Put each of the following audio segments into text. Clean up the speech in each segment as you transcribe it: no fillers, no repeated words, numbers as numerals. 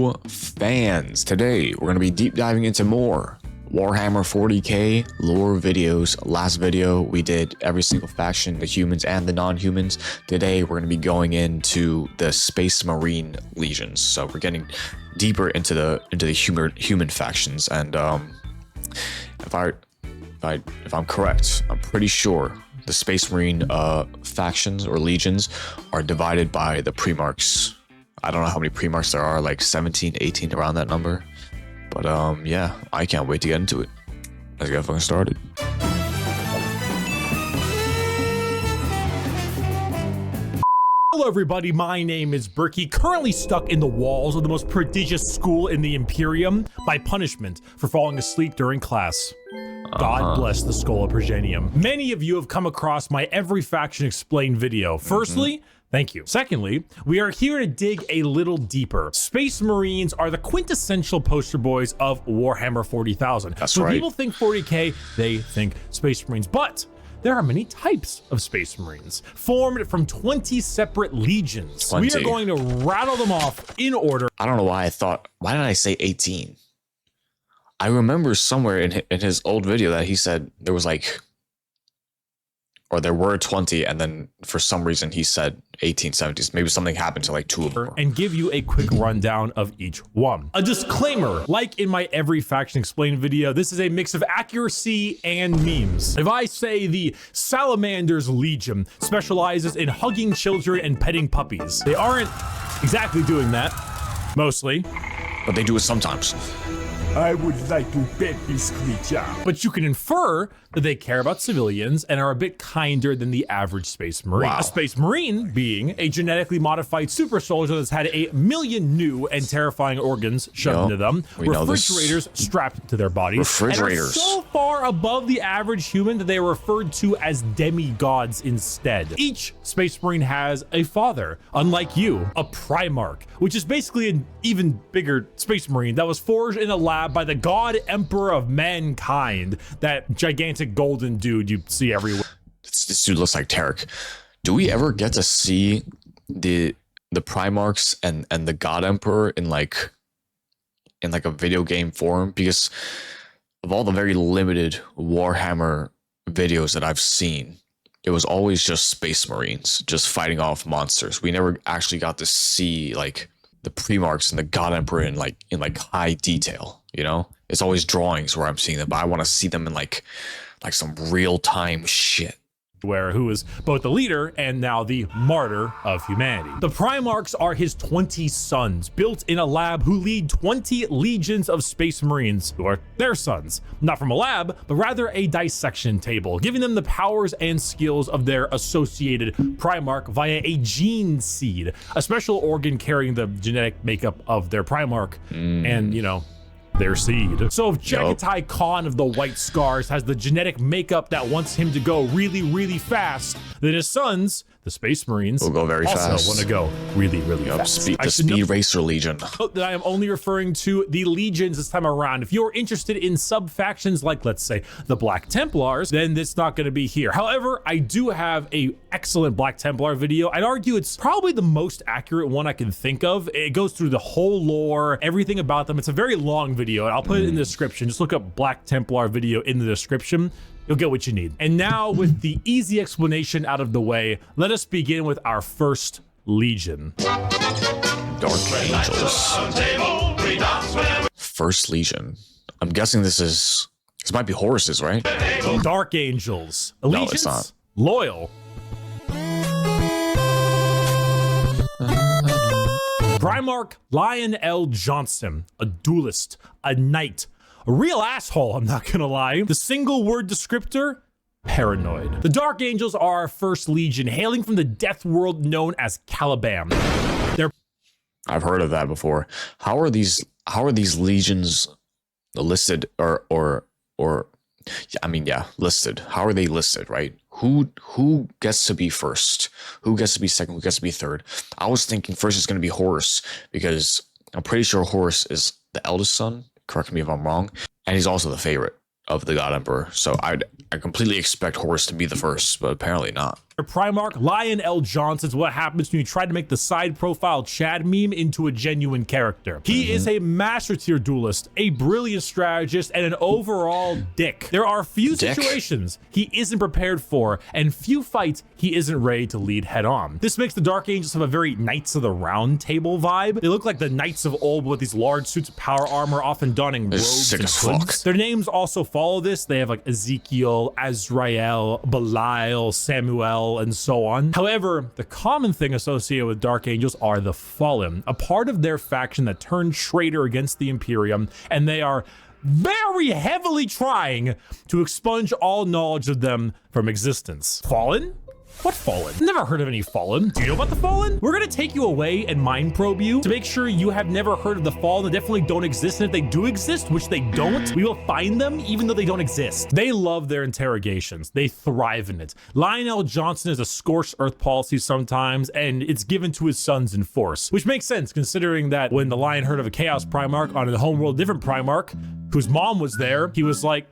Hello fans, today we're going to be deep diving into more Warhammer 40k lore videos. Last video we did every single faction, the humans and the non-humans. Today we're going to be going into the Space Marine legions, so we're getting deeper into the human factions. And if I'm correct, I'm pretty sure the Space Marine factions or legions are divided by the Primarchs. I don't know how many Primarchs there are, like 17, 18, around that number. But yeah, I can't wait to get into it. Let's get fucking started. Hello everybody, my name is Berkey, currently stuck in the walls of the most prodigious school in the Imperium by punishment for falling asleep during class. God bless the Skull of Progenium. Many of you have come across my Every Faction Explained video. Firstly, thank you. Secondly, we are here to dig a little deeper. Space Marines are the quintessential poster boys of Warhammer 40,000. That's when right. people think 40k, they think Space Marines, but there are many types of Space Marines, formed from 20 separate legions. 20. We are going to rattle them off in order. I don't know why why did I say 18? I remember somewhere in his old video that he said there was like, or there were 20, and then for some reason he said 18, 17. Maybe something happened to like two of them. And give you a quick rundown of each one. A disclaimer, like in my Every Faction Explained video, this is a mix of accuracy and memes. If I say the Salamanders Legion specializes in hugging children and petting puppies, they aren't exactly doing that, mostly. But they do it sometimes. I would like to pet this creature. But you can infer that they care about civilians and are a bit kinder than the average Space Marine. Wow. A Space Marine being a genetically modified super soldier that's had 1 million new and terrifying organs shoved into them, we know this. refrigerators strapped to their bodies, Refrigerators. and are so far above the average human that they are referred to as demigods instead. Each Space Marine has a father, unlike you, a Primarch, which is basically an even bigger Space Marine that was forged in a lab by the God Emperor of mankind, that gigantic golden dude you see everywhere. This dude looks like Tarek. Do we ever get to see the Primarchs and the God Emperor in like a video game form? Because of all the very limited Warhammer videos that I've seen, it was always just Space Marines just fighting off monsters. We never actually got to see like the Primarchs and the God Emperor in high detail. You know, it's always drawings where I'm seeing them, but I want to see them in like some real-time shit. Who is both the leader and now the martyr of humanity. The Primarchs are his 20 sons, built in a lab, who lead 20 legions of Space Marines, who are their sons, not from a lab, but rather a dissection table, giving them the powers and skills of their associated Primarch via a gene seed, a special organ carrying the genetic makeup of their Primarch, and, you know, their seed. So if Jagatai Khan of the White Scars has the genetic makeup that wants him to go really, really fast, then his sons, the Space Marines, will go very also fast. want to go really, really fast. The Speed Racer Legion. Note that I am only referring to the legions this time around. If you're interested in sub-factions like, let's say, the Black Templars, then it's not going to be here. However, I do have a excellent Black Templar video. I'd argue it's probably the most accurate one I can think of. It goes through the whole lore, everything about them. It's a very long video, and I'll put it in the description. Just look up Black Templar video in the description. You'll get what you need. And now, with the easy explanation out of the way, let us begin with our first legion. Dark Angels. First Legion. I'm guessing this might be Horus's, right? Dark Angels. Allegiance? No, it's not. Loyal. Primarch Lion L. Johnson, a duelist, a knight, a real asshole, I'm not gonna lie. The single word descriptor, paranoid. The Dark Angels are our first legion, hailing from the death world known as Caliban. I've heard of that before. How are these legions listed or I mean, yeah, listed. How are they listed, right? Who gets to be first? Who gets to be second? Who gets to be third? I was thinking first is going to be Horus, because I'm pretty sure Horus is the eldest son. Correct me if I'm wrong. And he's also the favorite of the God Emperor. So I completely expect Horus to be the first, but apparently not. Primarch Lionel Johnson's what happens when you try to make the side profile Chad meme into a genuine character. He is a master tier duelist, a brilliant strategist, and an overall dick. There are few situations he isn't prepared for, and few fights he isn't ready to lead head on. This makes the Dark Angels have a very Knights of the Round Table vibe. They look like the knights of old with these large suits of power armor, often donning robes and hoods. Their names also follow this. They have like Ezekiel, Azrael, Belial, Samuel, and so on. However, the common thing associated with Dark Angels are the Fallen, a part of their faction that turned traitor against the Imperium, and they are very heavily trying to expunge all knowledge of them from existence. Fallen? What Fallen? Never heard of any Fallen. Do you know about the Fallen? We're gonna take you away and mind probe you to make sure you have never heard of the Fallen. They definitely don't exist, and if they do exist, which they don't, we will find them even though they don't exist. They love their interrogations. They thrive in it. Lionel Johnson is a scorched earth policy sometimes, and it's given to his sons in force, which makes sense considering that when the Lion heard of a Chaos Primarch on a homeworld different Primarch, whose mom was there, he was like,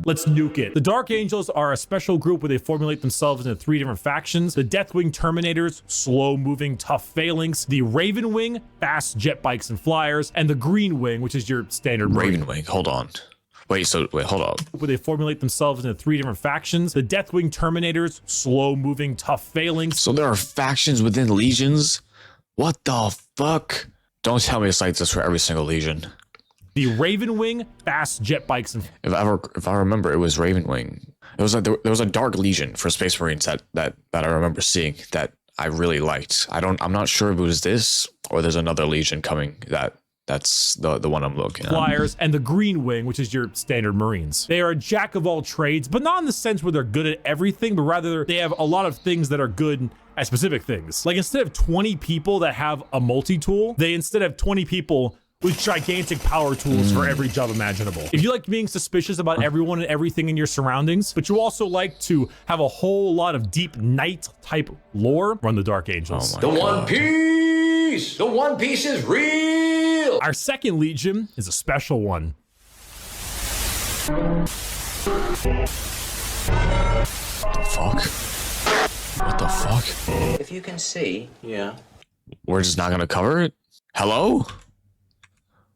let's nuke it. The Dark Angels are a special group where they formulate themselves into 3 different factions. The Deathwing Terminators, slow-moving, tough phalanx. The Raven Wing, fast jet bikes and flyers. And the Green Wing, which is your standard Raven Wing, hold on. Wait, hold up. Where they formulate themselves into 3 different factions. The Deathwing Terminators, slow-moving, tough phalanx. So there are factions within legions? What the fuck? Don't tell me it's like this for every single legion. The Raven Wing, fast jet bikes and if I remember, it was Raven Wing. It was like there was a Dark Legion for Space Marines that I remember seeing that I really liked. I'm not sure if it was this or there's another Legion coming that's the one I'm looking at. Flyers, and the Green Wing, which is your standard Marines. They are a jack of all trades, but not in the sense where they're good at everything, but rather they have a lot of things that are good at specific things. Like instead of 20 people that have a multi-tool, they instead have 20 people with gigantic power tools for every job imaginable. If you like being suspicious about everyone and everything in your surroundings, but you also like to have a whole lot of deep knight type lore, run the Dark Angels. The One Piece! The One Piece is real! Our second Legion is a special one. What the fuck? What the fuck? If you can see, yeah. We're just not gonna cover it? Hello?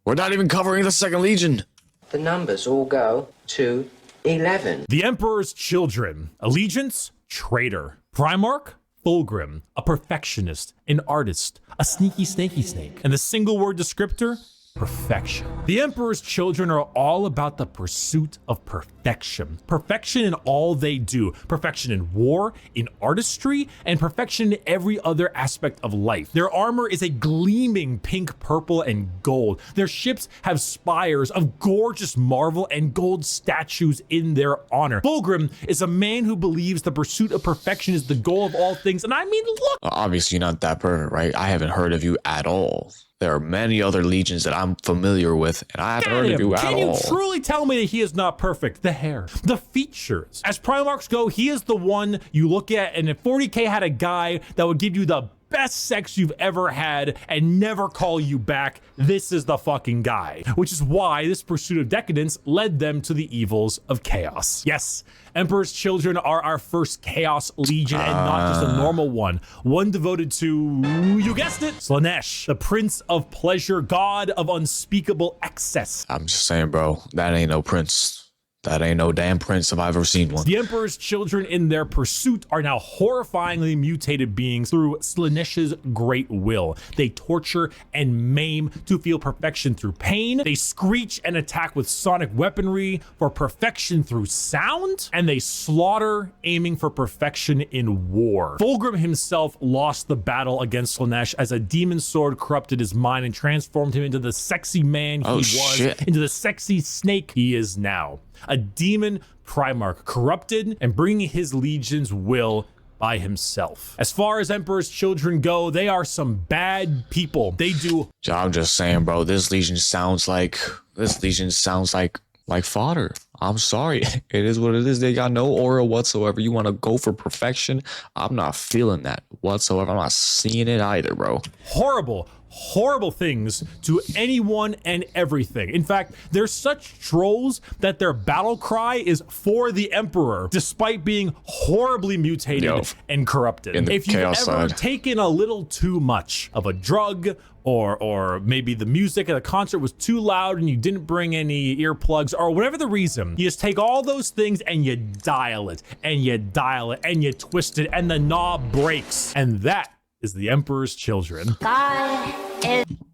We're not even covering the second Legion. The numbers all go to 11. The Emperor's Children. Allegiance, traitor. Primarch, Fulgrim, a perfectionist, an artist, a sneaky snaky snake. And the single word descriptor, perfection. The Emperor's Children are all about the pursuit of perfection. Perfection in all they do. Perfection in war, in artistry, and perfection in every other aspect of life. Their armor is a gleaming pink, purple, and gold. Their ships have spires of gorgeous marble and gold statues in their honor. Fulgrim is a man who believes the pursuit of perfection is the goal of all things. And I mean, look. Obviously not that perfect, right? I haven't heard of you at all. There are many other legions that I'm familiar with, and I haven't heard of you at all. Can you truly tell me that he is not perfect? The hair, the features. As Primarchs go, he is the one you look at, and if 40K had a guy that would give you the best sex you've ever had and never call you back, this is the fucking guy. Which is why this pursuit of decadence led them to the evils of chaos. Yes, Emperor's Children are our first Chaos Legion, and not just a normal one. One devoted to, you guessed it, Slaanesh, the Prince of Pleasure, God of unspeakable excess. I'm just saying, bro, that ain't no prince. That ain't no damn prince if I've ever seen one. The Emperor's Children in their pursuit are now horrifyingly mutated beings through Slaanesh's great will. They torture and maim to feel perfection through pain. They screech and attack with sonic weaponry for perfection through sound. And they slaughter, aiming for perfection in war. Fulgrim himself lost the battle against Slaanesh as a demon sword corrupted his mind and transformed him into the sexy man he was, into the sexy snake he is now. A demon Primarch, corrupted and bringing his legion's will by himself. As far as Emperor's Children go, they are some bad people. They do. I'm just saying, bro, this legion sounds like fodder. I'm sorry. It is what it is. They got no aura whatsoever. You want to go for perfection? I'm not feeling that whatsoever. I'm not seeing it either, bro. Horrible things to anyone and everything. In fact, they're such trolls that their battle cry is for the Emperor, despite being horribly mutated and corrupted. If you've ever taken a little too much of a drug, or maybe the music at the concert was too loud and you didn't bring any earplugs, or whatever the reason, you just take all those things and you dial it, and you dial it, and you twist it, and the knob breaks. And that is the Emperor's children.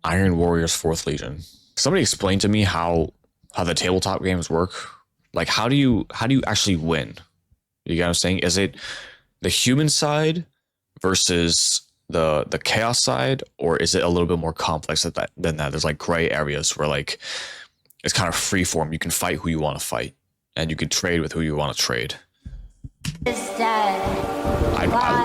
Iron Warriors 4th Legion. Somebody explain to me how the tabletop games work. Like, how do you actually win? You get what I'm saying? Is it the human side versus the chaos side, or is it a little bit more complex than that? There's like gray areas where like it's kind of free form. You can fight who you want to fight, and you can trade with who you want to trade.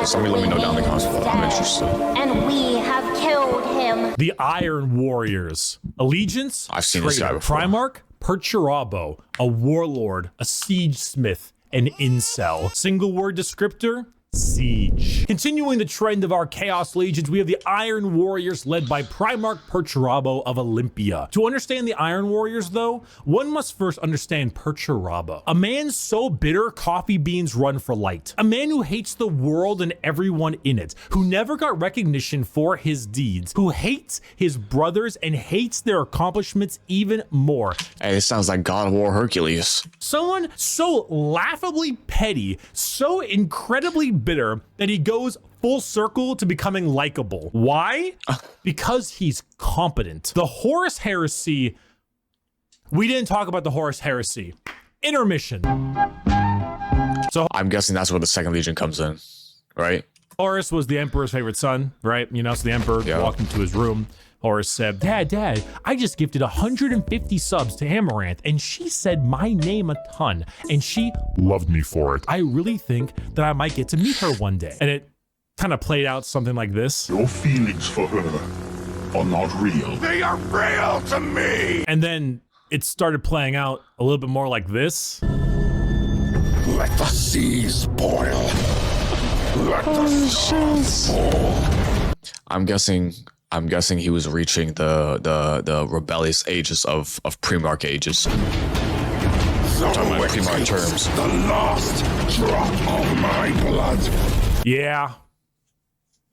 Somebody let me know down in the comments below. I'm interested. And we have killed him. The Iron Warriors. Allegiance. I've seen this guy before. Primarch Perturabo, a warlord, a siege smith, an incel. Single word descriptor: siege. Continuing the trend of our Chaos Legions, we have the Iron Warriors led by Primarch Perturabo of Olympia. To understand the Iron Warriors, though, one must first understand Perturabo. A man so bitter coffee beans run for light. A man who hates the world and everyone in it, who never got recognition for his deeds, who hates his brothers and hates their accomplishments even more. Hey, this sounds like God of War Hercules. Someone so laughably petty, so incredibly bitter that he goes full circle to becoming likable. Why? Because he's competent. The Horus heresy. We didn't talk about the Horus heresy. Intermission. So I'm guessing that's where the 2nd Legion comes in, right? Horus was the Emperor's favorite son, right? You know, so the Emperor walked into his room. Horus said, Dad, I just gifted 150 subs to Amaranth, and she said my name a ton, and she Loved me for it. I really think that I might get to meet her one day. And it kind of played out something like this. Your feelings for her are not real. They are real to me! And then it started playing out a little bit more like this. Let the seas boil. Let the stars fall. I'm guessing he was reaching the rebellious ages of Primarch ages. Talking about Primarch terms. The last drop of my blood. Yeah.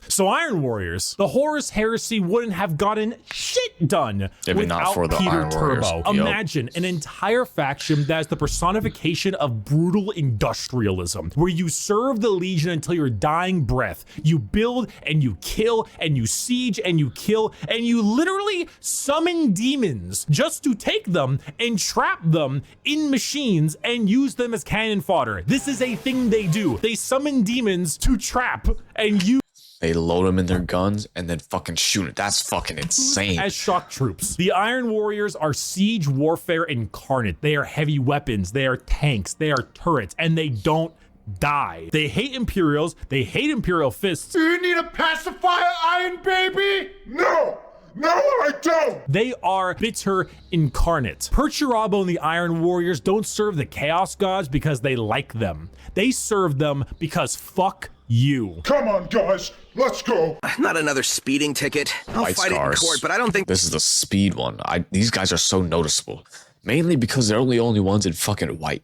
So Iron Warriors, the Horus heresy wouldn't have gotten shit done without Peter Turbo. Imagine an entire faction that is the personification of brutal industrialism, where you serve the Legion until your dying breath. You build and you kill and you siege and you kill and you literally summon demons just to take them and trap them in machines and use them as cannon fodder. This is a thing they do. They summon demons to trap and use. They load them in their guns and then fucking shoot it. That's fucking insane. As shock troops. The Iron Warriors are siege warfare incarnate. They are heavy weapons. They are tanks. They are turrets. And they don't die. They hate Imperials. They hate Imperial Fists. Do you need a pacifier, Iron Baby? No, I don't. They are bitter incarnate. Perturabo and the Iron Warriors don't serve the Chaos Gods because they like them. They serve them because fuck you. Come on, guys, let's go. Not another speeding ticket. I'll fight it in court, but I don't think this is the speed one. These guys are so noticeable, mainly because they're the only ones in fucking white.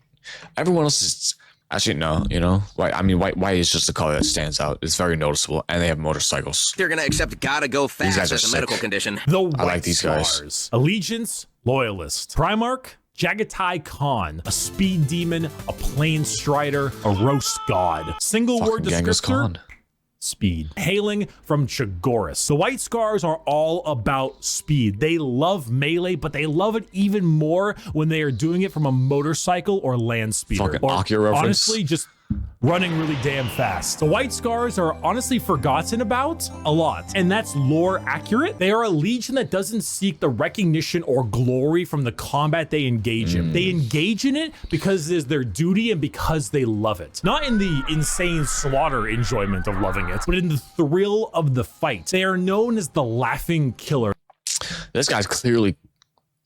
Everyone else is actually no, you know, white. I mean, white is just the color that stands out. It's very noticeable, and they have motorcycles. they're gonna accept gotta go fast as a sick. medical condition. The White I like these guys. Stars. Allegiance, Loyalist. Primarch, Jagatai Khan, a speed demon, a plain strider, a roast god. Single word Fucking Genghis descriptor, Khan. speed. Hailing from Chagoris. The White Scars are all about speed. They love melee, but they love it even more when they are doing it from a motorcycle or land speeder. Fucking Or Akira reference. honestly, just running really damn fast. The White Scars are honestly forgotten about a lot, and that's lore accurate. They are a legion that doesn't seek the recognition or glory from the combat they engage in. They engage in it because it is their duty and because they love it. Not in the insane slaughter enjoyment of loving it, but in the thrill of the fight. They are known as the Laughing Killer. This guy's clearly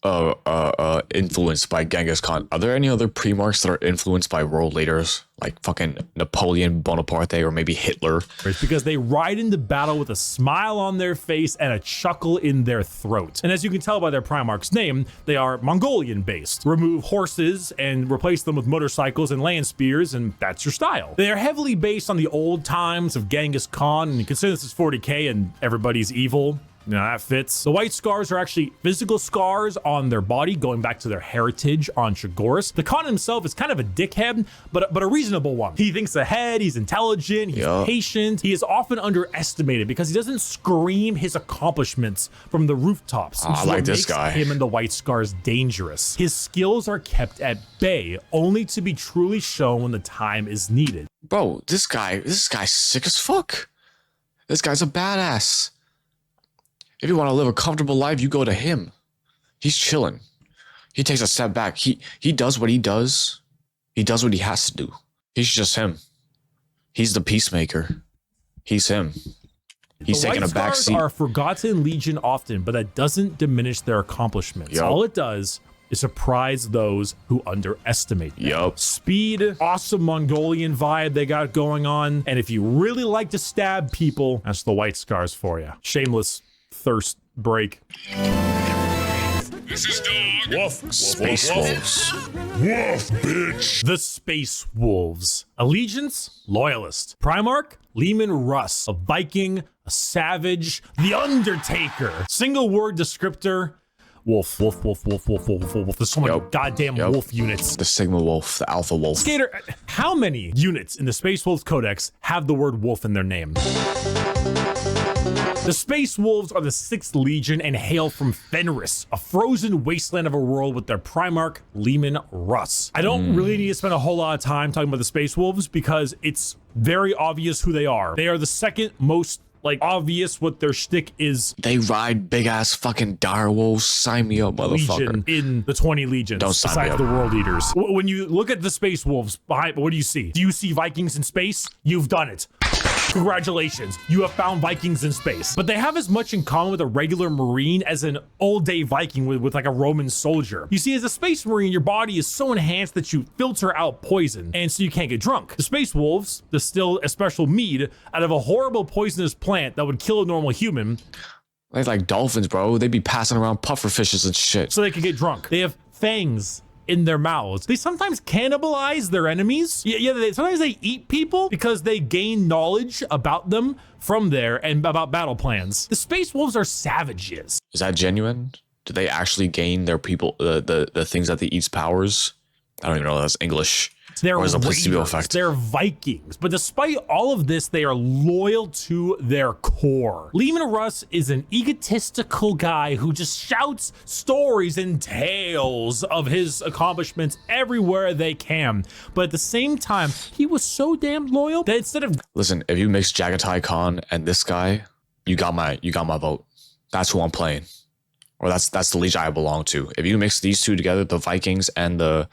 influenced by Genghis Khan. Are there any other Primarchs that are influenced by world leaders like fucking Napoleon Bonaparte or maybe Hitler? It's because they ride into battle with a smile on their face and a chuckle in their throat. And as you can tell by their Primarch's name, they are Mongolian based. Remove horses and replace them with motorcycles and land spears, and that's your style. They are heavily based on the old times of Genghis Khan, and consider this is 40k and everybody's evil. You know, that fits. The white scars are actually physical scars on their body, going back to their heritage on Chagoris. The Khan himself is kind of a dickhead, but a reasonable one. He thinks ahead, he's intelligent, he's patient. He is often underestimated because he doesn't scream his accomplishments from the rooftops, which is what makes him and the white scars dangerous. His skills are kept at bay, only to be truly shown when the time is needed. Bro, this guy's sick as fuck. This guy's a badass. If you want to live a comfortable life, you go to him. He's chilling. He takes a step back. He does what he does. He does what he has to do. He's just him. He's the peacemaker. He's him. He's taking a back seat. The White Scars are a forgotten legion often, but that doesn't diminish their accomplishments. All it does is surprise those who underestimate them. Speed, awesome Mongolian vibe they got going on. And if you really like to stab people, that's the White Scars for you. Shameless thirst break. This is Dog. Woof. Space Wolves. Woof, bitch. The Space Wolves. Allegiance, Loyalist. Primarch, Leman Russ. A Viking, a Savage, the Undertaker. Single word descriptor, wolf. Wolf. There's so many goddamn wolf units. The Sigma Wolf, the Alpha Wolf. Skater, how many units in the Space Wolves Codex have the word wolf in their name? The Space Wolves are the 6th Legion and hail from Fenris, a frozen wasteland of a world with their Primarch, Leman Russ. I don't really need to spend a whole lot of time talking about the Space Wolves because it's very obvious who they are. They are the second most obvious what their shtick is. They ride big ass fucking dire wolves. Sign me up, motherfucker. Legion in the 20 legions. Don't sign besides me up. The world eaters. When you look at the Space Wolves behind, what do you see? Do you see Vikings in space? You've done it. Congratulations, you have found Vikings in space. But they have as much in common with a regular Marine as an old-day Viking with like a Roman soldier. You see, as a Space Marine, your body is so enhanced that you filter out poison, and so you can't get drunk. The Space Wolves distill a special mead out of a horrible poisonous plant that would kill a normal human. They like dolphins, bro. They be passing around puffer fishes and shit. So they can get drunk. They have fangs in their mouths. They sometimes cannibalize their enemies. Sometimes they eat people because they gain knowledge about them from there and about battle plans. The Space Wolves are savages. Is that genuine? Do they actually gain their people, the things that they eat's powers? I don't even know if that's English. They're or is it placebo effect? They're Vikings, but despite all of this, they are loyal to their core. Leman Russ is an egotistical guy who just shouts stories and tales of his accomplishments everywhere they can. But at the same time, he was so damn loyal that instead of listen, if you mix Jagatai Khan and this guy, you got my vote. That's who I'm playing, or that's the legion I belong to. If you mix these two together, the Vikings and the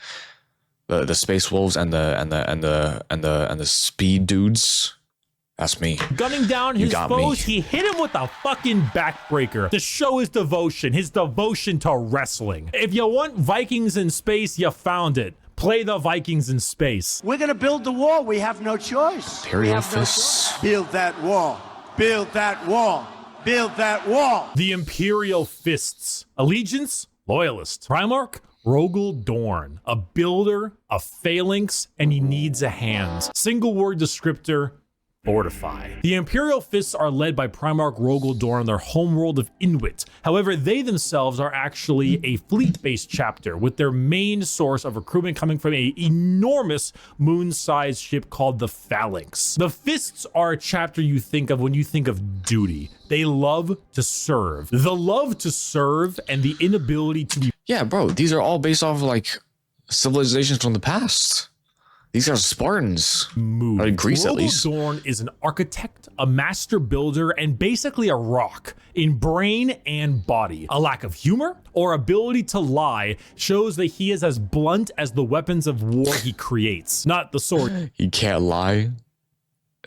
Space Wolves and the speed dudes, that's me. Gunning down his foes, he hit him with a fucking backbreaker to show his devotion to wrestling. If you want Vikings in space, you found it. Play the Vikings in space. We're gonna build the wall. We have no choice. Imperial Fists. Build that wall. Build that wall. Build that wall. The Imperial Fists. Allegiance, Loyalist. Primarch, Rogel Dorn, a builder, a phalanx, and he needs a hand. Single word descriptor, fortify. The Imperial Fists are led by Primarch Rogel Dorn on their homeworld of Inuit. However, they themselves are actually a fleet-based chapter with their main source of recruitment coming from an enormous moon-sized ship called the Phalanx. The Fists are a chapter you think of when you think of duty. They love to serve. The love to serve and the inability to be... Yeah, bro, these are all based off of like civilizations from the past. These are Spartans. Or Greece, at least. Rogel Dorn is an architect, a master builder, and basically a rock in brain and body. A lack of humor or ability to lie shows that he is as blunt as the weapons of war he creates, not the sword. He can't lie.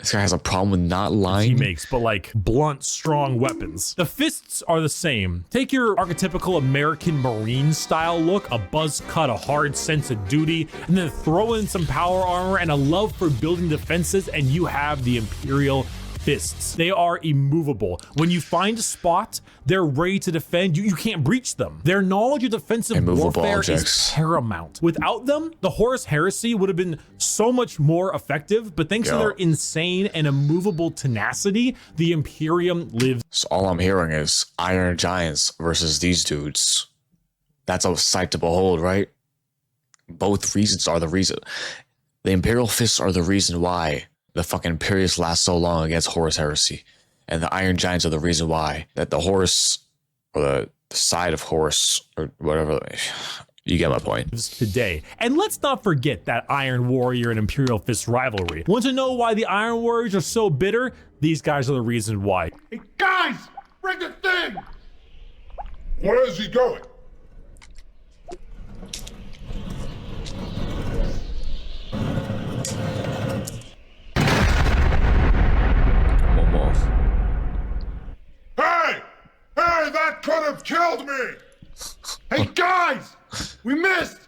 This guy has a problem with not lying. He makes, but like blunt, strong weapons. The fists are the same. Take your archetypical American Marine style look, a buzz cut, a hard sense of duty, and then throw in some power armor and a love for building defenses, and you have the Imperial Fists. They are immovable. When you find a spot, they're ready to defend. You can't breach them. Their knowledge of defensive Immovable warfare objects. is paramount. Without them, the Horus heresy would have been so much more effective, but thanks to their insane and immovable tenacity, the Imperium lives. So all I'm hearing is Iron Giants versus these dudes. That's a sight to behold, right? Both reasons are the reason. The Imperial Fists are the reason why the fucking Imperials last so long against Horus heresy. And the Iron Giants are the reason why that the Horus, or the side of Horus, or whatever, you get my point. Today. And let's not forget that Iron Warrior and Imperial Fist rivalry. Want to know why the Iron Warriors are so bitter? These guys are the reason why. Hey, guys, bring the thing! Where is he going? Hey! Hey, that could have killed me! Hey, guys! We missed!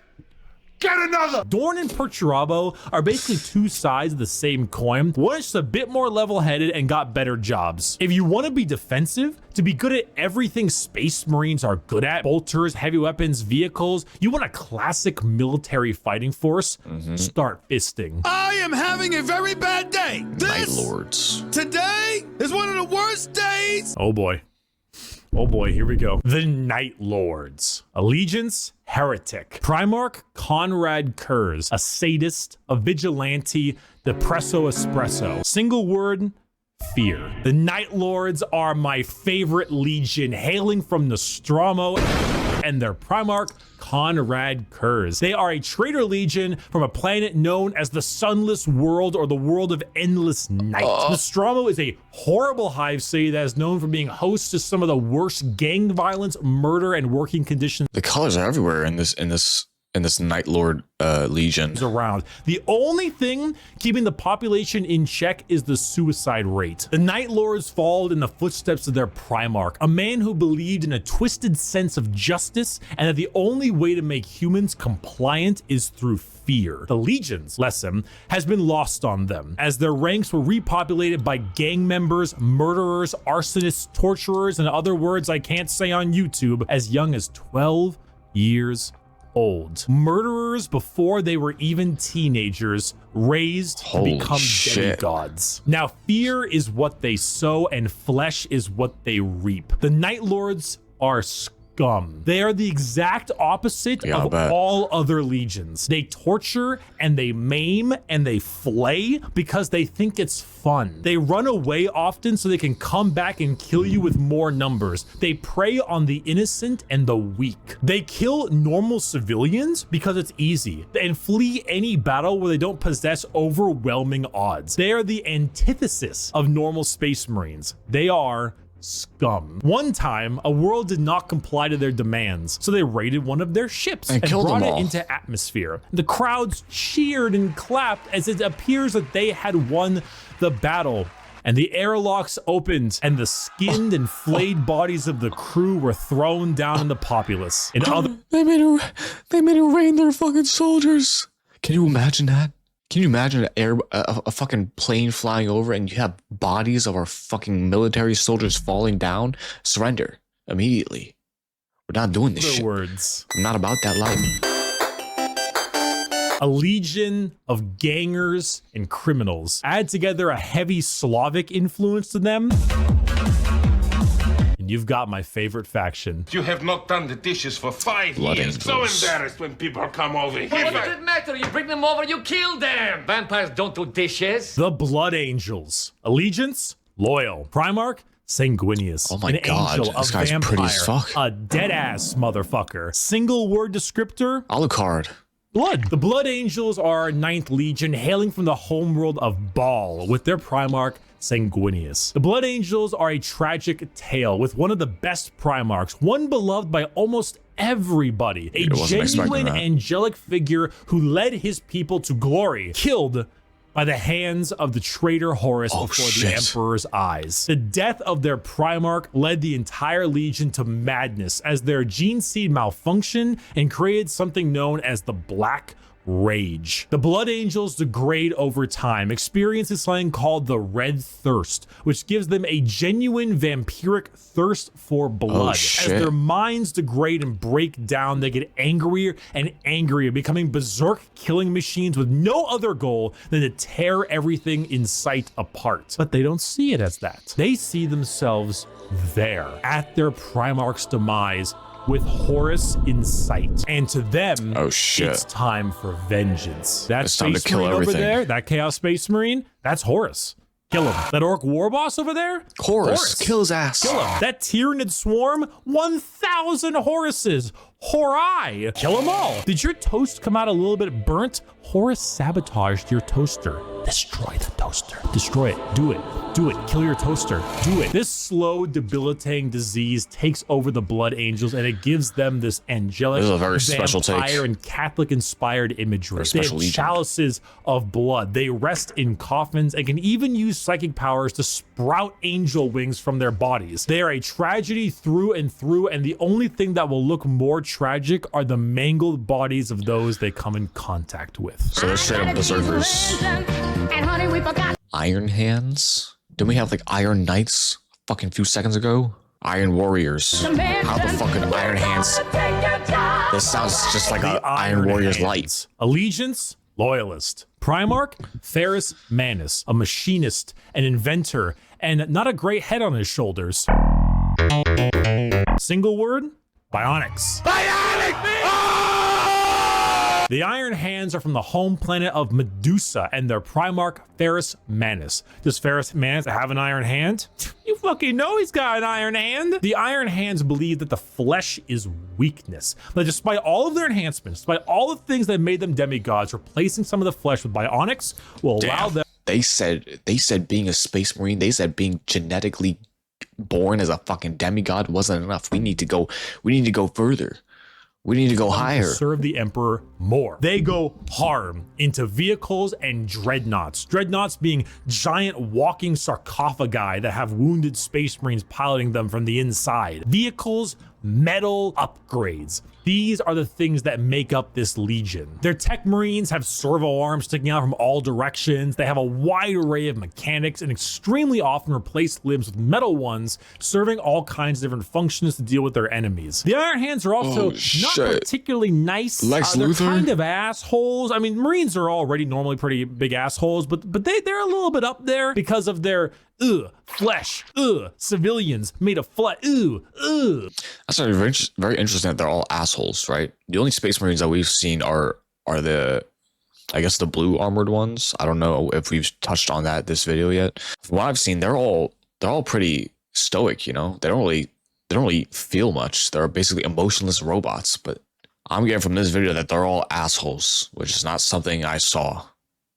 Get another! Dorn and Perturabo are basically two sides of the same coin. One is just a bit more level-headed and got better jobs. If you want to be defensive, to be good at everything Space Marines are good at, bolters, heavy weapons, vehicles, you want a classic military fighting force, start fisting. I am having a very bad day. Night Lords. Today is one of the worst days. Oh boy. Oh boy, here we go. The Night Lords. Allegiance, heretic. Primarch, Conrad Kurz. A sadist, a vigilante, the presso espresso. Single word, fear. The Night Lords are my favorite legion, hailing from Nostromo and their Primarch, Conrad Kurz. They are a traitor legion from a planet known as the Sunless World, or the World of Endless Night. Nostromo is a horrible hive city that is known for being host to some of the worst gang violence, murder, and working conditions The colors are everywhere in this Night Lord Legion. around. The only thing keeping the population in check is the suicide rate. The Night Lords followed in the footsteps of their Primarch, a man who believed in a twisted sense of justice and that the only way to make humans compliant is through fear. The Legion's lesson has been lost on them, as their ranks were repopulated by gang members, murderers, arsonists, torturers, and other words I can't say on YouTube, as young as 12 years old. Murderers before they were even teenagers, raised to become demigods. Now, fear is what they sow and flesh is what they reap. The Night Lords are scum. They are the exact opposite of all other legions. They torture and they maim and they flay because they think it's fun. They run away often so they can come back and kill you with more numbers. They prey on the innocent and the weak. They kill normal civilians because it's easy and flee any battle where they don't possess overwhelming odds. They are the antithesis of normal Space Marines. They are scum. One time, a world did not comply to their demands, so they raided one of their ships and brought it into atmosphere. The crowds cheered and clapped as it appears that they had won the battle. And the airlocks opened, and the skinned and flayed bodies of the crew were thrown down in the populace. In other, They made it rain their fucking soldiers. Can you imagine that? Can you imagine a fucking plane flying over and you have bodies of our fucking military soldiers falling down? Surrender immediately. We're not doing this shit. words. I'm not about that life. A legion of gangers and criminals. Add together a heavy Slavic influence to them, and you've got my favorite faction. You have not done the dishes for 5 Blood years. So Angels. embarrassed when people come over here. What does it matter? You bring them over, you kill them. Vampires don't do dishes. The Blood Angels. Allegiance, loyal. Primarch, Sanguinius. Oh my An God, angel, this a guy's vampire, pretty as fuck. a dead-ass motherfucker. Single word descriptor, Alucard. blood. The Blood Angels are 9th Legion, hailing from the homeworld of Baal, with their Primarch, Sanguinius. The Blood Angels are a tragic tale with one of the best Primarchs, one beloved by almost everybody, a wasn't expecting genuine that. angelic figure who led his people to glory, killed by the hands of the traitor Horus before the Emperor's eyes. The death of their Primarch led the entire Legion to madness as their gene seed malfunctioned and created something known as the Black Rage. The Blood Angels degrade over time, experiencing something called the Red Thirst, which gives them a genuine vampiric thirst for blood. As their minds degrade and break down, they get angrier and angrier, becoming berserk killing machines with no other goal than to tear everything in sight apart. But they don't see it as that. They see themselves there, at their Primarch's demise, with Horus in sight. And to them, it's time for vengeance. That Space Marine over there, that Chaos Space Marine, that's Horus. Kill him. That Orc War Boss over there, Horus. Kill his ass. Kill him. That Tyranid Swarm, 1,000 Horuses. Horai. Kill them all. Did your toast come out a little bit burnt? Horus sabotaged your toaster. Destroy the toaster. Destroy it. Do it. Do it. Kill your toaster. Do it. This slow, debilitating disease takes over the Blood Angels, and it gives them this angelic, vampire, and Catholic-inspired imagery. They have chalices of blood. They rest in coffins and can even use psychic powers to sprout angel wings from their bodies. They are a tragedy through and through, and the only thing that will look more tragic are the mangled bodies of those they come in contact with. So they're straight up berserkers. Iron Hands? Didn't we have like Iron Knights a fucking few seconds ago? Iron Warriors. How the fuck are Iron Hands? This sounds just like an Iron Warriors light. Allegiance, Loyalist. Primarch, Ferrus Manus, a machinist, an inventor, and not a great head on his shoulders. Single word, Bionics. The Iron Hands are from the home planet of Medusa and their Primarch, Ferrus Manus. Does Ferrus Manus have an iron hand? You fucking know he's got an iron hand. The Iron Hands believe that the flesh is weakness. But despite all of their enhancements, despite all the things that made them demigods, replacing some of the flesh with bionics will allow them. They said being a Space Marine, they said being genetically born as a fucking demigod wasn't enough. We need to go further. We need to go higher. Serve the Emperor more. They go hard into vehicles and dreadnoughts. Dreadnoughts being giant walking sarcophagi that have wounded Space Marines piloting them from the inside. Vehicles, metal upgrades. These are the things that make up this Legion. Their tech Marines have servo arms sticking out from all directions. They have a wide array of mechanics and extremely often replace limbs with metal ones, serving all kinds of different functions to deal with their enemies. The Iron Hands are also not particularly nice. They're kind of assholes. I mean, Marines are already normally pretty big assholes, but they're a little bit up there because of their flesh, civilians made of flesh, That's very interesting that they're all assholes, right? The only Space Marines that we've seen are the, I guess, the blue armored ones. I don't know if we've touched on that this video yet. From what I've seen, they're all pretty stoic, you know? They don't really feel much. They're basically emotionless robots, but I'm getting from this video that they're all assholes, which is not something I saw.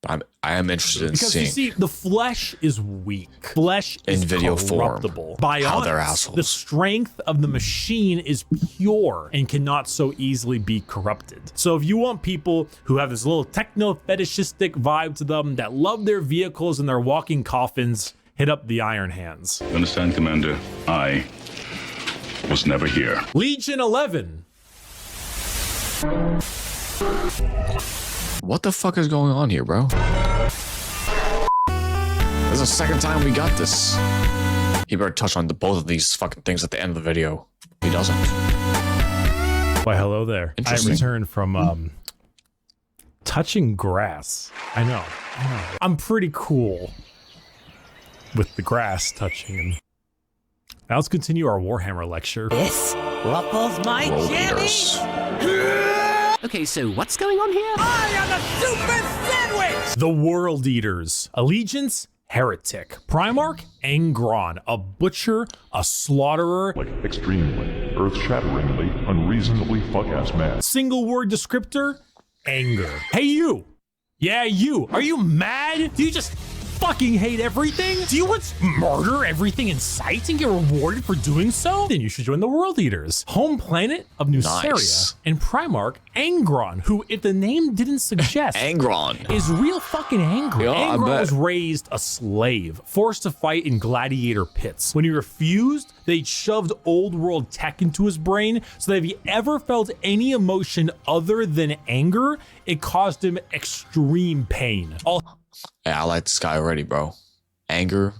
I am interested in seeing. Because you see, the flesh is weak. Flesh is in video corruptible. form. How they're assholes. The strength of the machine is pure and cannot so easily be corrupted. So if you want people who have this little techno-fetishistic vibe to them, that love their vehicles and their walking coffins, hit up the Iron Hands. You understand, Commander? I was never here. Legion 11. What the fuck is going on here, bro? This is the second time we got this. He better touch on both of these fucking things at the end of the video. He doesn't. Why, hello there. I returned from touching grass. I know. I'm pretty cool with the grass touching him. Now let's continue our Warhammer lecture. This ruffles my jammies. Okay, so what's going on here? I am a super sandwich! The World Eaters. Allegiance, Heretic. Primarch, Angron. A butcher, a slaughterer. Like extremely, earth-shatteringly, unreasonably fuck-ass mad. Single word descriptor, anger. Hey you! Yeah, you! Are you mad? Do you just fucking hate everything? Do you want to murder everything in sight and get rewarded for doing so? Then you should join the World Eaters. Home planet of Nuceria and Primarch Angron, who, if the name didn't suggest, Angron is real fucking angry. Yeah, Angron was raised a slave, forced to fight in gladiator pits. When he refused, they shoved old world tech into his brain so that if he ever felt any emotion other than anger, it caused him extreme pain. Yeah, I like this guy already, bro. Anger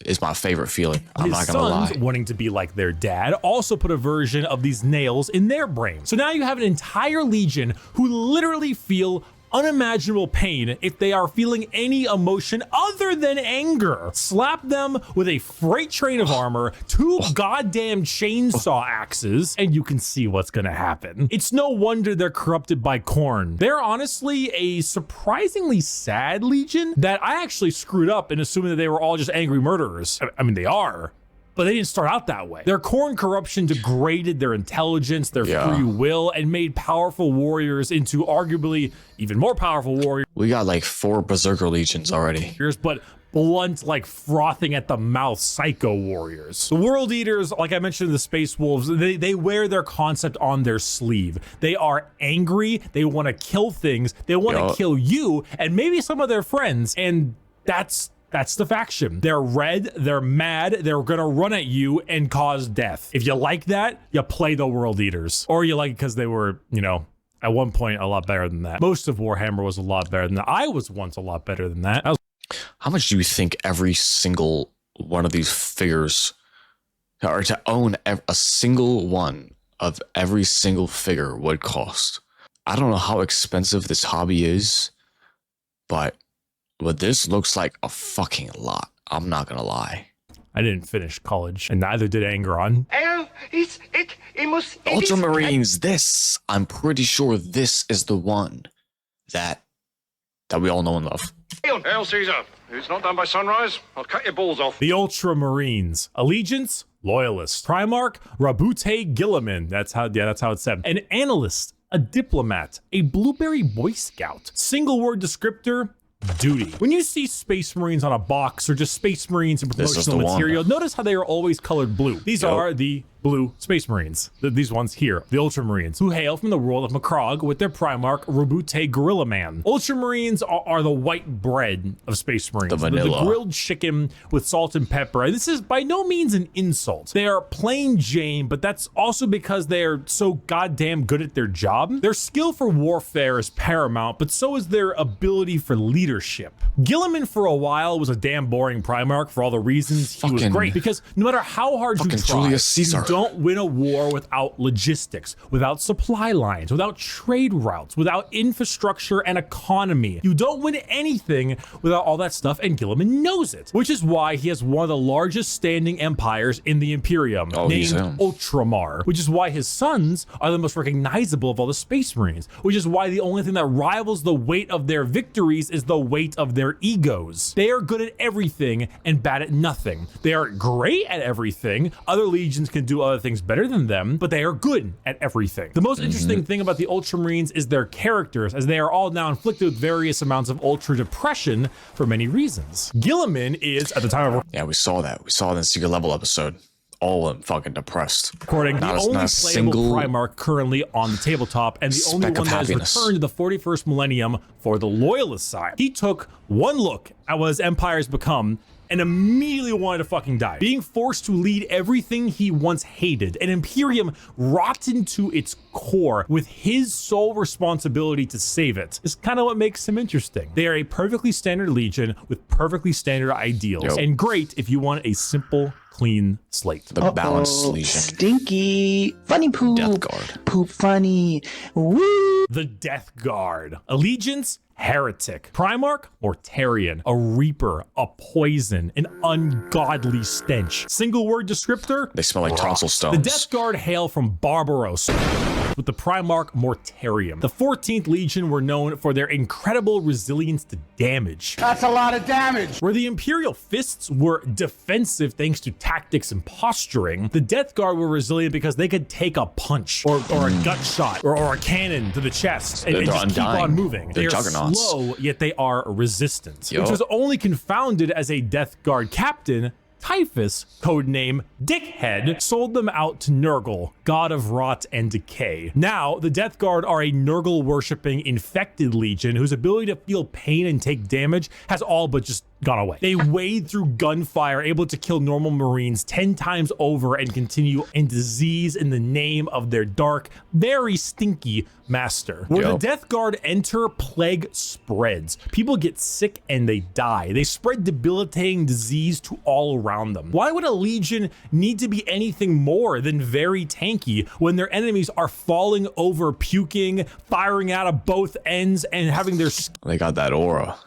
is my favorite feeling. I'm not gonna lie. His sons, wanting to be like their dad, also put a version of these nails in their brain. So now you have an entire legion who literally feel unimaginable pain if they are feeling any emotion other than anger. Slap them with a freight train of armor, 2 goddamn chainsaw axes, and you can see what's gonna happen. It's no wonder they're corrupted by corn. They're honestly a surprisingly sad legion that I actually screwed up in assuming that they were all just angry murderers. I mean, they are, but they didn't start out that way. Their corn corruption degraded their intelligence, their free will, and made powerful warriors into arguably even more powerful warriors. We got like 4 Berserker Legions already. But blunt, like frothing at the mouth psycho warriors. The World Eaters, like I mentioned in the Space Wolves, they wear their concept on their sleeve. They are angry, they want to kill things, they want to kill you, and maybe some of their friends, and that's the faction. They're red, they're mad, they're gonna run at you and cause death. If you like that, you play the World Eaters. Or you like it because they were, you know, at one point a lot better than that. Most of Warhammer was a lot better than that. I was once a lot better than that. How much do you think every single one of these figures, or to own a single one of every single figure would cost? I don't know how expensive this hobby is, but this looks like a fucking lot. I'm not gonna lie. I didn't finish college, and neither did Angron. Ultramarines, this, I'm pretty sure this is the one that we all know and love. Hail Caesar. If it's not done by sunrise, I'll cut your balls off. The Ultramarines. Allegiance, Loyalist. Primarch, Rabute Gilliman. That's how it's said. An Analyst, a Diplomat, a Blueberry Boy Scout. Single word descriptor, duty. When you see Space Marines on a box or just Space Marines in promotional material, notice how they are always colored blue. These are the blue Space Marines. These ones here, the Ultramarines, who hail from the world of Macrog with their Primarch, Rabute Gorilla Man. Ultramarines are the white bread of Space Marines. The vanilla. The grilled chicken with salt and pepper. This is by no means an insult. They are plain Jane, but that's also because they are so goddamn good at their job. Their skill for warfare is paramount, but so is their ability for leadership. Gilliman for a while was a damn boring Primarch for all the reasons he was great, because no matter how hard you try, Julius Caesar. You don't win a war without logistics, without supply lines, without trade routes, without infrastructure and economy. You don't win anything without all that stuff, and Gilliman knows it, which is why he has one of the largest standing empires in the Imperium, named Ultramar, which is why his sons are the most recognizable of all the Space Marines, which is why the only thing that rivals the weight of their victories is the weight of their egos. They are good at everything and bad at nothing. They are great at everything. Other legions can do other things better than them, but they are good at everything. The most interesting thing about the Ultramarines is their characters, as they are all now inflicted with various amounts of ultra depression for many reasons. Gilliman is, at the time of... Yeah, we saw that. We saw it in the Secret Level episode. All of them fucking depressed. Recording the only playable Primarch currently on the tabletop, and the only one that has returned to the 41st millennium for the Loyalist side. He took one look at what his empire has become and immediately wanted to fucking die. Being forced to lead everything he once hated, an Imperium rotten to its core with his sole responsibility to save it, is kind of what makes him interesting. They are a perfectly standard legion with perfectly standard ideals, and great if you want a simple, clean slate. The balanced legion. Stinky. Funny poop. Death Guard. Poop funny. Woo. The Death Guard. Allegiance, Heretic. Primarch, Mortarian. A Reaper, a Poison, an ungodly stench. Single word descriptor, they smell like tonsil stones. The Death Guard hail from Barbaros. with the Primarch Mortarium. The 14th Legion were known for their incredible resilience to damage. That's a lot of damage. Where the Imperial Fists were defensive thanks to tactics and posturing, the Death Guard were resilient because they could take a punch or a gut shot or a cannon to the chest and just keep on moving. They're slow, yet they are resistant, which was only confounded as a Death Guard captain, Typhus, codename Dickhead, sold them out to Nurgle, god of rot and decay. Now, the Death Guard are a Nurgle-worshipping infected legion whose ability to feel pain and take damage has all but just gone away. They wade through gunfire, able to kill normal Marines 10 times over and continue in disease in the name of their dark, very stinky master. Where the Death Guard enter, plague spreads. People get sick and they die. They spread debilitating disease to all around them. Why would a legion need to be anything more than very tanky when their enemies are falling over, puking, firing out of both ends, and having their... They got that aura.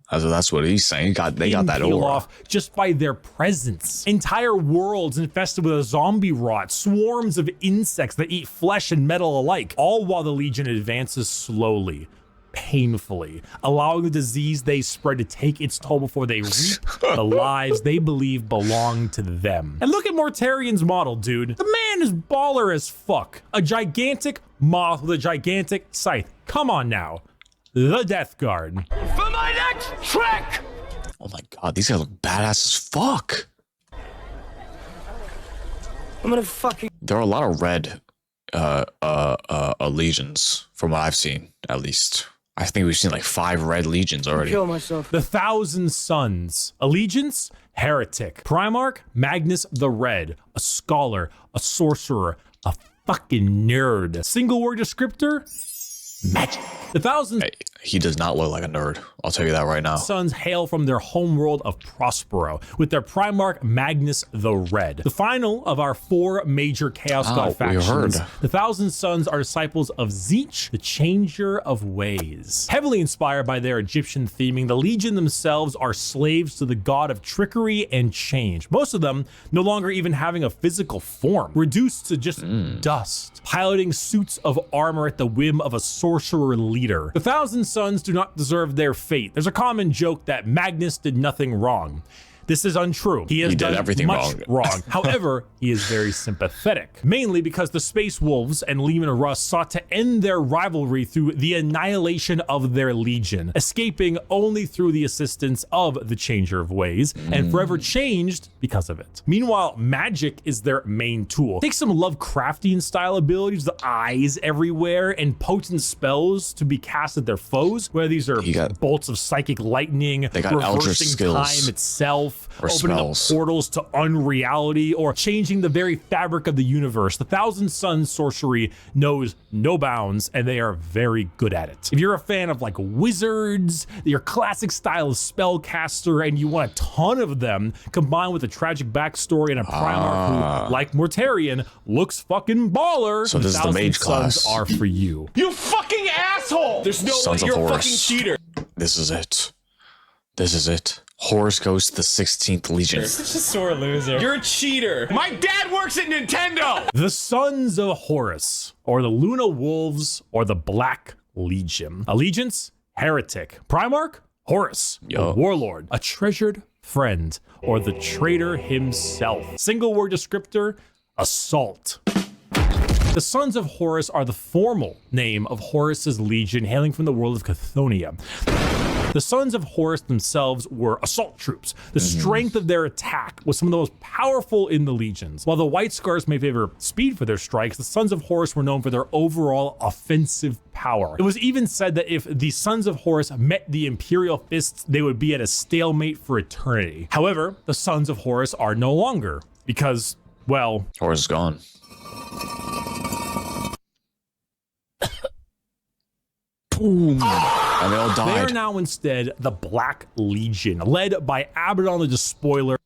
That's what he's saying. They got that aura off just by their presence. Entire worlds infested with a zombie rot, swarms of insects that eat flesh and metal alike, all while the Legion advances slowly, painfully, allowing the disease they spread to take its toll before they reap the lives they believe belong to them. And look at Mortarian's model, dude. The man is baller as fuck. A gigantic moth with a gigantic scythe. Come on now. The Death Guard. For my next trick! Oh my god, these guys look badass as fuck. I'm gonna fucking... There are a lot of red legions from what I've seen, at least. I think we've seen like 5 red legions already. Kill myself. The Thousand Sons. Allegiance, Heretic. Primarch, Magnus the Red. A scholar, a sorcerer, a fucking nerd. Single word descriptor, magic. The Thousand... Hey, he does not look like a nerd. I'll tell you that right now. Sons hail from their homeworld of Prospero, with their Primarch Magnus the Red. The final of our 4 major Chaos God factions. The Thousand Sons are disciples of Zeech, the Changer of Ways. Heavily inspired by their Egyptian theming, the Legion themselves are slaves to the god of trickery and change. Most of them no longer even having a physical form, reduced to just dust, piloting suits of armor at the whim of a sorcerer leader. The Thousand Sons do not deserve their fate. There's a common joke that Magnus did nothing wrong. This is untrue. He has done everything much wrong. However, he is very sympathetic, mainly because the Space Wolves and Leman Russ sought to end their rivalry through the annihilation of their legion, escaping only through the assistance of the Changer of Ways, and forever changed because of it. Meanwhile, magic is their main tool. Take some Lovecraftian style abilities, the eyes everywhere, and potent spells to be cast at their foes, whether these are bolts of psychic lightning, they got reversing time itself, or opening up portals to unreality, or changing the very fabric of the universe. The Thousand Sons sorcery knows no bounds, and they are very good at it. If you're a fan of like wizards, your classic style of spellcaster, and you want a ton of them, combined with a tragic backstory and a Primarch who, like Mortarian, looks fucking baller, so this is the mage class. Are for you. You fucking asshole! There's no Sons way of you're a Horus. fucking cheater. This is it. This is it. Horus goes to the 16th Legion. You're such a sore loser. You're a cheater. My dad works at Nintendo! The Sons of Horus, or the Luna Wolves, or the Black Legion. Allegiance, Heretic. Primarch, Horus, a warlord, a treasured friend, or the traitor himself. Single word descriptor, assault. The Sons of Horus are the formal name of Horus's legion, hailing from the world of Chthoniya. The Sons of Horus themselves were assault troops. The strength of their attack was some of the most powerful in the legions. While the White Scars may favor speed for their strikes, the Sons of Horus were known for their overall offensive power. It was even said that if the Sons of Horus met the Imperial Fists, they would be at a stalemate for eternity. However, the Sons of Horus are no longer, because, well... Horus is gone. Boom. And they all died. They are now instead the Black Legion, led by Abaddon the Despoiler.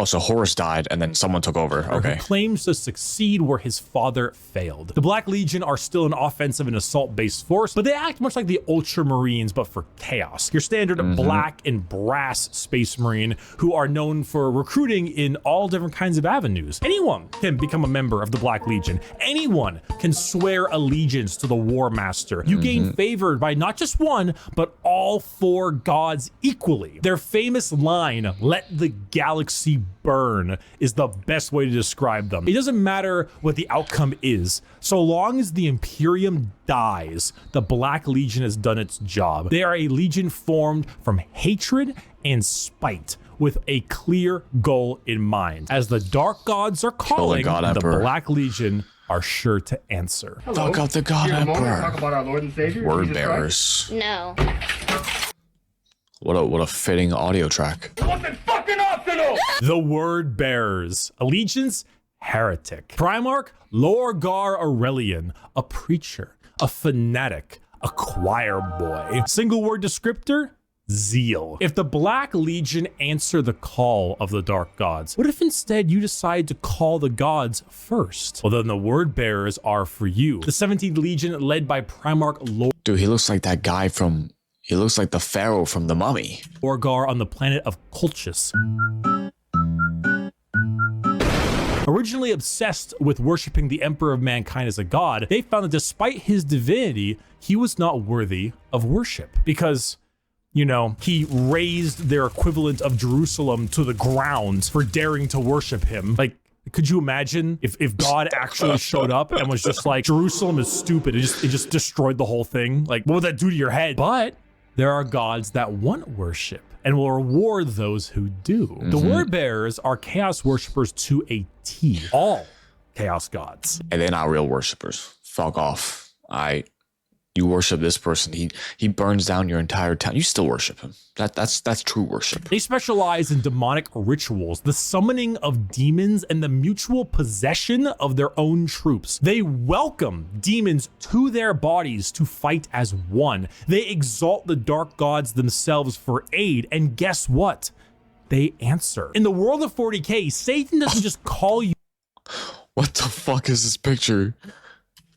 Oh, so Horus died and then someone took over. Okay. Who claims to succeed where his father failed. The Black Legion are still an offensive and assault-based force, but they act much like the Ultramarines, but for chaos. Your standard black and brass Space Marine who are known for recruiting in all different kinds of avenues. Anyone can become a member of the Black Legion. Anyone can swear allegiance to the War Master. You gain favored by not just one, but all 4 gods equally. Their famous line, "Let the galaxy burn," is the best way to describe them. It doesn't matter what the outcome is. So long as the Imperium dies, the Black Legion has done its job. They are a legion formed from hatred and spite, with a clear goal in mind. As the Dark Gods are calling, the Black Legion are sure to answer. Fuck up the God Emperor. Talk about our Lord and Savior, Word bearers. No. What a fitting audio track. It wasn't fucking optional! The Word Bearers. Allegiance, heretic. Primarch, Lorgar Aurelian, a preacher, a fanatic, a choir boy. Single word descriptor, zeal. If the Black Legion answer the call of the Dark Gods, what if instead you decide to call the gods first? Well, then the Word Bearers are for you. The 17th Legion, led by Primarch Lord. Dude, he looks like that guy from... He looks like the Pharaoh from The Mummy. Lorgar on the planet of Colchis. Originally obsessed with worshiping the Emperor of Mankind as a god, they found that despite his divinity, he was not worthy of worship because, you know, he raised their equivalent of Jerusalem to the ground for daring to worship him. Like, could you imagine if God actually showed up and was just like, Jerusalem is stupid, it just destroyed the whole thing? Like, what would that do to your head? But there are gods that want worship and will reward those who do. The Word Bearers are chaos worshippers to a T. All chaos gods. And they're not real worshippers. Fuck off. You worship this person, he burns down your entire town. You still worship him. That's true worship. They specialize in demonic rituals, the summoning of demons, and the mutual possession of their own troops. They welcome demons to their bodies to fight as one. They exalt the Dark Gods themselves for aid, and guess what? They answer. In the world of 40K, Satan doesn't just call you. What the fuck is this picture?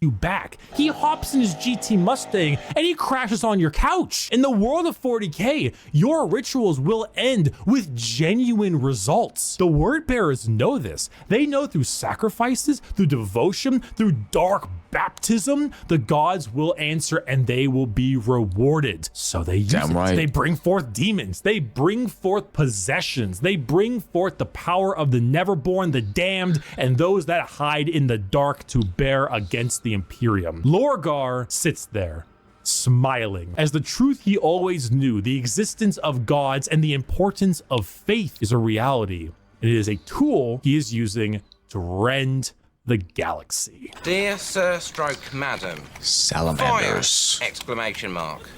Back. He hops in his GT Mustang and he crashes on your couch. In the world of 40K, your rituals will end with genuine results. The Word Bearers know this. They know through sacrifices, through devotion, through dark baptism, the gods will answer and they will be rewarded. So they use it. Right. They bring forth demons. They bring forth possessions. They bring forth the power of the neverborn, the damned, and those that hide in the dark to bear against the Imperium. Lorgar sits there, smiling, as the truth he always knew, the existence of gods and the importance of faith is a reality. And it is a tool he is using to rend the galaxy. Dear Sir Stroke Madam. Salamanders. Fire! Exclamation mark.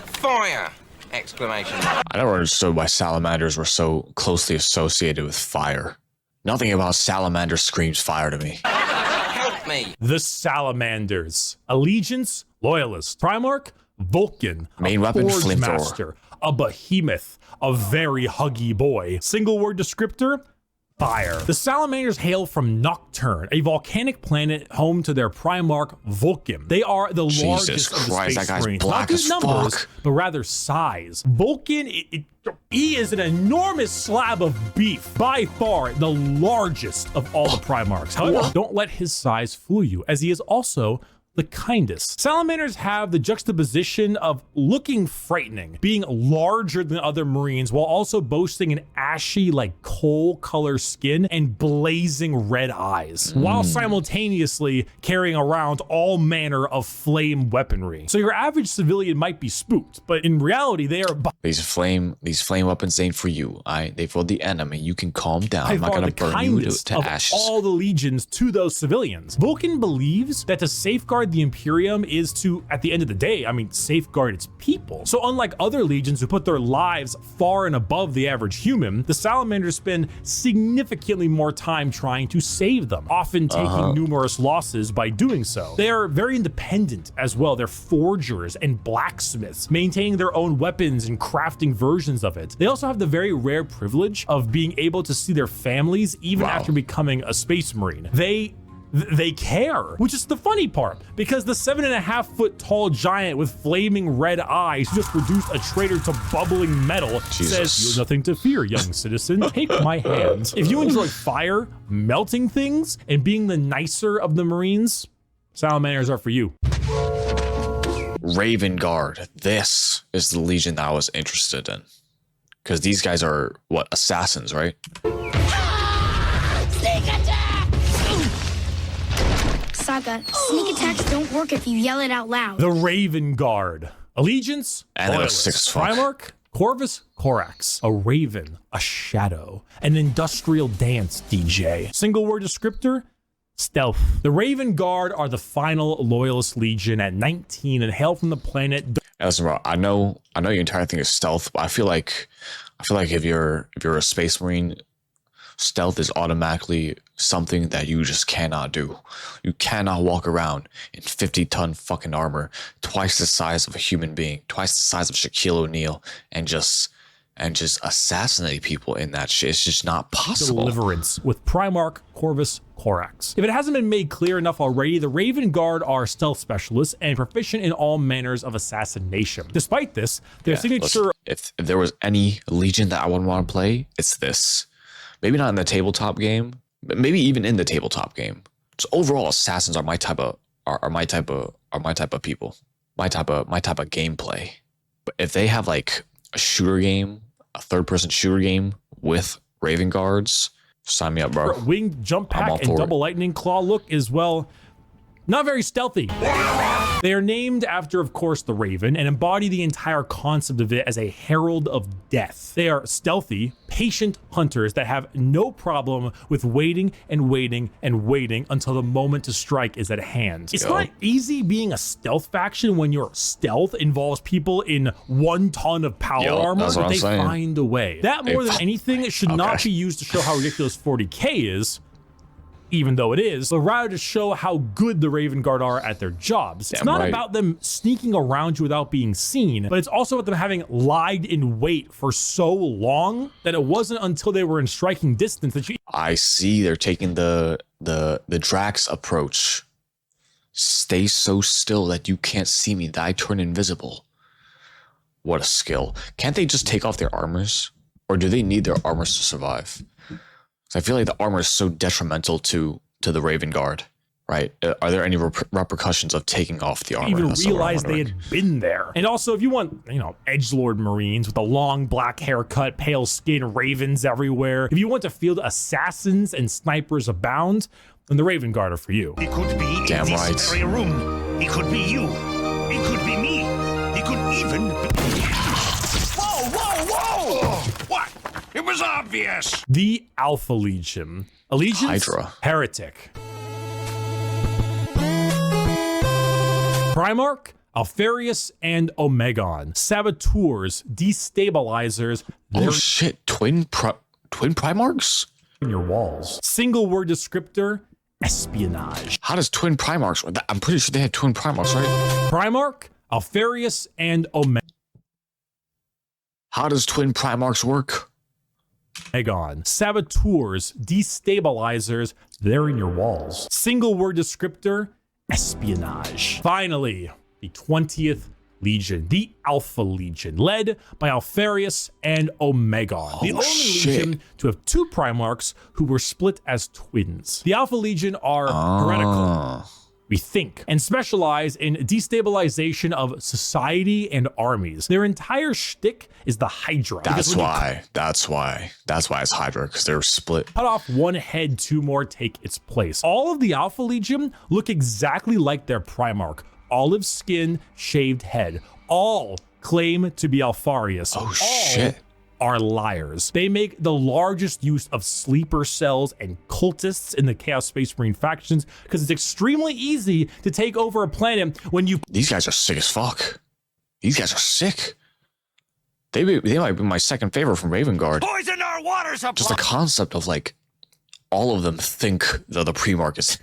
Fire! Exclamation mark. I never understood why salamanders were so closely associated with fire. Nothing about salamanders screams fire to me. Help me. The Salamanders. Allegiance, loyalist. Primarch, Vulcan. Main weapon, Forge flamethrower. Master. A behemoth. A very huggy boy. Single word descriptor, fire. The Salamanders hail from Nocturne, a volcanic planet home to their Primarch Vulcan. They are the largest of the Space Marines. Not in numbers, but rather size. Vulcan, he is an enormous slab of beef, by far the largest of all the Primarchs. However, don't let his size fool you, as he is also the kindest. Salamanders have the juxtaposition of looking frightening, being larger than other Marines, while also boasting an ashy, like coal color skin and blazing red eyes, while simultaneously carrying around all manner of flame weaponry. So your average civilian might be spooked, but in reality, they are. These flame weapons ain't for you. They for the enemy. You can calm down. I'm not gonna burn you to ashes. All the legions to those civilians. Vulcan believes that to safeguard safeguard the Imperium is to, at the end of the day, I mean, safeguard its people. So unlike other legions who put their lives far and above the average human, the Salamanders spend significantly more time trying to save them, often taking numerous losses by doing so. They are very independent as well. They're forgers and blacksmiths, maintaining their own weapons and crafting versions of it. They also have the very rare privilege of being able to see their families even after becoming a Space Marine. They care, which is the funny part, because the 7.5-foot tall giant with flaming red eyes who just reduced a traitor to bubbling metal says, "You have nothing to fear, young citizen. Take my hand." If you enjoy fire, melting things, and being the nicer of the Marines, Salamanders are for you. Raven Guard. This is the Legion that I was interested in. Because these guys are, what, assassins, right? Sneak attack! Saga, sneak attacks don't work if you yell it out loud. The Raven Guard. Allegiance, and Loyalist. Primarch, Corvus, Corax. A raven, a shadow, an industrial dance DJ. Single word descriptor, stealth. The Raven Guard are the final Loyalist Legion at 19 and hail from the planet. Listen, bro, I know your entire thing is stealth, but I feel like if you're a Space Marine, stealth is automatically something that you just cannot do. You cannot walk around in 50-ton fucking armor, twice the size of a human being, twice the size of Shaquille O'Neal, and just assassinate people in that shit. It's just not possible. Deliverance with Primarch, Corvus, Corax. If it hasn't been made clear enough already, the Raven Guard are stealth specialists and proficient in all manners of assassination. Despite this, their signature... If there was any Legion that I would want to play, it's this. Maybe not in the tabletop game, but maybe even in the tabletop game. So overall, assassins are my type of people, my type of gameplay. But if they have like a shooter game, a third-person shooter game with Raven Guards, sign me up, bro. Winged jump pack and double lightning claw look is, well, not very stealthy. They are named after, of course, the Raven and embody the entire concept of it as a herald of death. They are stealthy, patient hunters that have no problem with waiting and waiting and waiting until the moment to strike is at hand. It's not easy being a stealth faction when your stealth involves people in 1 ton of power armor, but they find a way. That more than anything, it should not be used to show how ridiculous 40K is, even though it is, but rather to show how good the Raven Guard are at their jobs. It's not about them sneaking around you without being seen, but it's also about them having lied in wait for so long that it wasn't until they were in striking distance that you... I see they're taking the Drax approach. Stay so still that you can't see me, that I turn invisible. What a skill. Can't they just take off their armors? Or do they need their armors to survive? I feel like the armor is so detrimental to the Raven Guard, right? Are there any repercussions of taking off the armor? Even realized they had been there. And also, if you want, edgelord Marines with a long black haircut, pale skin, ravens everywhere, if you want to field assassins and snipers abound, then the Raven Guard are for you. He could be in this very room. He could be you. He could be me. He could even be... Whoa, whoa, whoa! What? It was obvious. The Alpha Legion. Allegiance, Hydra. Heretic. Primarch, Alfarius, and Omegon. Saboteurs, destabilizers. Oh shit, twin Primarchs? In your walls. Single word descriptor, espionage. How does twin Primarchs work? I'm pretty sure they had twin Primarchs, right? Primarch, Alfarius, and Omegon. How does twin Primarchs work? Omegon. Saboteurs, destabilizers, they're in your walls. Single word descriptor, espionage. Finally, the 20th Legion, the Alpha Legion, led by Alfarius and Omegon. The only Legion to have 2 Primarchs who were split as twins. The Alpha Legion are heretical, we think, and specialize in destabilization of society and armies. Their entire shtick is the Hydra. That's why it's Hydra, because they're split. Cut off one head, 2 more take its place. All of the Alpha Legion look exactly like their Primarch. Olive skin, shaved head. All claim to be Alfarius. Oh shit. are liars. They make the largest use of sleeper cells and cultists in the Chaos Space Marine factions because it's extremely easy to take over a planet when you... These guys are sick as fuck. These guys are sick. They might be my second favorite from Raven Guard. Poison our water supply. Just the concept of like all of them think they're the Primarch is...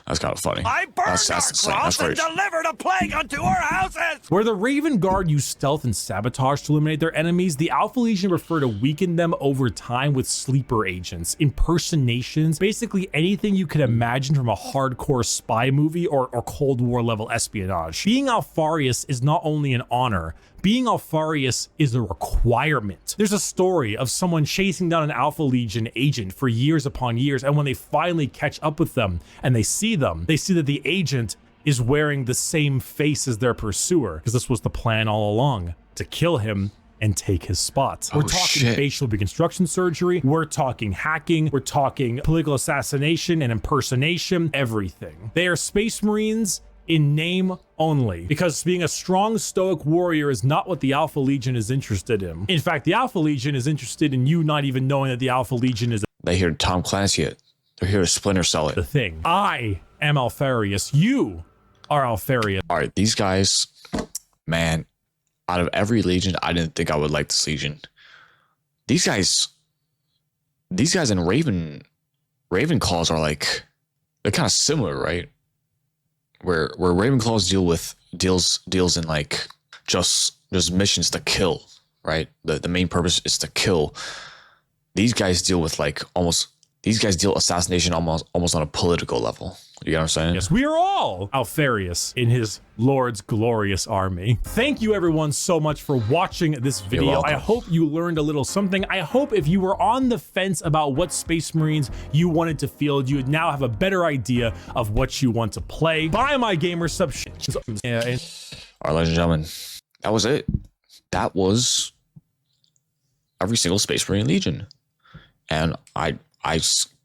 That's kind of funny. I burned our cross and delivered a plague unto our houses! Where the Raven Guard use stealth and sabotage to eliminate their enemies, the Alpha Legion prefer to weaken them over time with sleeper agents, impersonations, basically anything you can imagine from a hardcore spy movie or Cold War level espionage. Being Alfarius is not only an honor, being Alfarius is a requirement. There's a story of someone chasing down an Alpha Legion agent for years upon years, and when they finally catch up with them and they see that the agent is wearing the same face as their pursuer, because this was the plan all along, to kill him and take his spot. We're talking facial reconstruction surgery, we're talking hacking, we're talking political assassination and impersonation, everything. They are Space Marines in name only, because being a strong stoic warrior is not what the Alpha Legion is interested in. In fact, the Alpha Legion is interested in you not even knowing that the Alpha Legion is... They hear Tom Clancy it. They're here to Splinter Cell it. The thing. I am Alfarius. You are Alfarius. All right, these guys, man, out of every Legion, I didn't think I would like this Legion. These guys in Ravenclaws are like, they're kind of similar, right? Where Ravenclaws deals in like just missions to kill, right? The main purpose is to kill. These guys deal with like deal assassination almost on a political level. You know what I'm saying? Yes, we are all Alfarius in his Lord's glorious army. Thank you everyone so much for watching this video. I hope you learned a little something. I hope if you were on the fence about what Space Marines you wanted to field, you would now have a better idea of what you want to play. Buy my gamer subscriptions. All right, ladies and gentlemen, that was it. That was every single Space Marine Legion. And I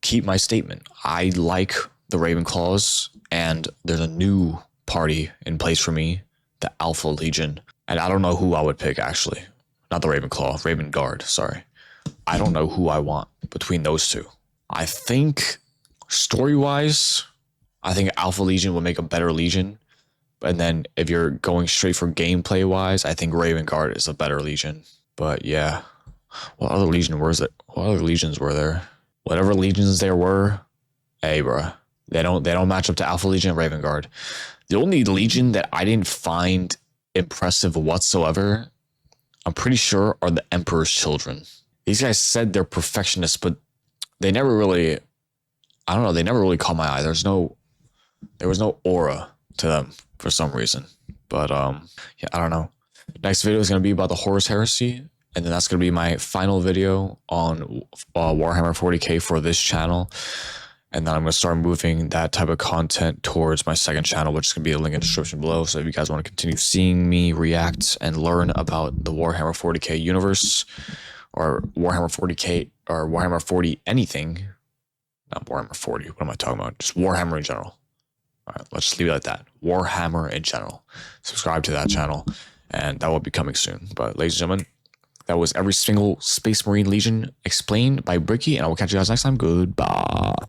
keep my statement. I like the Ravenclaws, and there's a new party in place for me, the Alpha Legion. And I don't know who I would pick, actually. Not the Ravenclaw, Raven Guard, sorry. I don't know who I want between those two. I think, story-wise, I think Alpha Legion would make a better Legion. And then if you're going straight for gameplay-wise, I think Raven Guard is a better Legion. But yeah, what other legions were there? Whatever legions there were, hey, bruh. They don't match up to Alpha Legion and Raven Guard. The only Legion that I didn't find impressive whatsoever, I'm pretty sure, are the Emperor's Children. These guys said they're perfectionists, but they never really, I don't know, they never really caught my eye. There was no aura to them for some reason. But yeah, I don't know. Next video is going to be about the Horus Heresy, and then that's going to be my final video on Warhammer 40k for this channel. And then I'm going to start moving that type of content towards my second channel, which is going to be a link in the description below. So if you guys want to continue seeing me react and learn about the Warhammer 40k universe, or Warhammer 40k, or Warhammer 40 anything, not Warhammer 40, what am I talking about? Just Warhammer in general. All right, let's just leave it like that. Warhammer in general. Subscribe to that channel, and that will be coming soon. But ladies and gentlemen, that was every single Space Marine Legion explained by Bricky, and I will catch you guys next time. Goodbye.